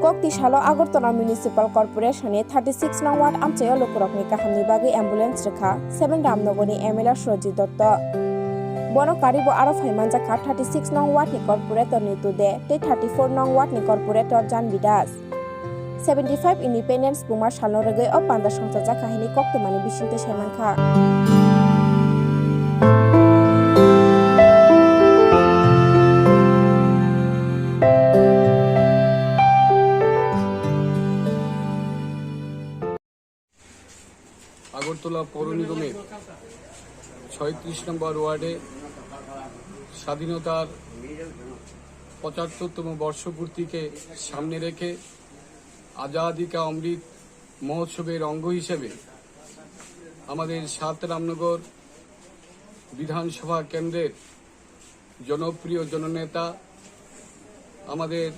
Koktisalo agartala municipal corporation 36 nang ward amchayo lokurokni kahamni bagi ambulance rikha 7 ramnogoni MLA SURAJIT bono karibo aro phaimanjaka 36 nang ward ni corporator ni tude te 34 nang ward ni corporator Jan Bidas 75 independence buma salno regai o panda songchaja kahini koktumani bisingtwi saimankha Agartala পৌর নিগমের 36 নম্বর ওয়ার্ডে স্বাধীনতার ৭৫তম বর্ষপূর্তিকে সামনে রেখে আজাদি কা অমৃত মহোৎসবের অঙ্গ হিসেবে আমাদের ৭ রামনগর বিধানসভা কেন্দ্রের জনপ্রিয় জননেতা আমাদের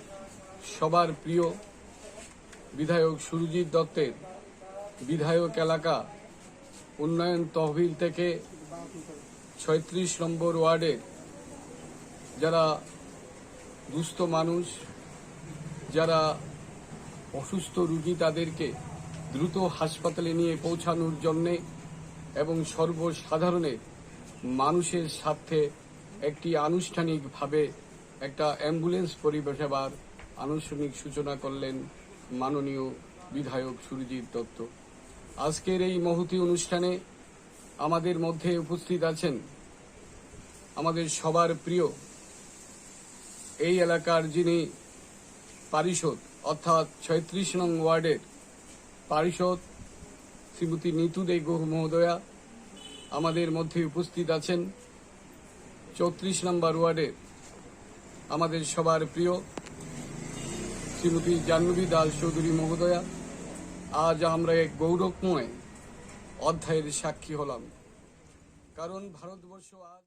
সবার প্রিয় বিধায়ক সুরজিৎ দত্তের বিধায়ক এলাকা উন্নয়ন তহবিল থেকে ৩৬ নম্বর ওয়ার্ডের যারা দুস্থ মানুষ যারা অসুস্থ রোগী তাদেরকে দ্রুত হাসপাতালে নিয়ে পৌঁছানোর জন্য এবং সর্বসাধারণের মানুষের স্বার্থে একটি আনুষ্ঠানিকভাবে একটা অ্যাম্বুলেন্স পরিষেবার আনুষ্ঠানিক সূচনা করলেন মাননীয় বিধায়ক সুরজিৎ দত্ত। আজকের এই মহতী অনুষ্ঠানে আমাদের মধ্যে উপস্থিত আছেন আমাদের সবার প্রিয় এই এলাকার যিনি পারিষদ অর্থাৎ ৩৬ নং ওয়ার্ডের পারিষদ শ্রীমতী নিতু দে মহোদয়া, আমাদের মধ্যে উপস্থিত আছেন ৩৪ নম্বর ওয়ার্ডের আমাদের সবার প্রিয় শ্রীমতী জাহ্নবী দাস চৌধুরী মহোদয়া। আজ আমরা এক গৌরবময় অধ্যায়ের সাক্ষী হলাম, কারণ ভারতবর্ষ আজ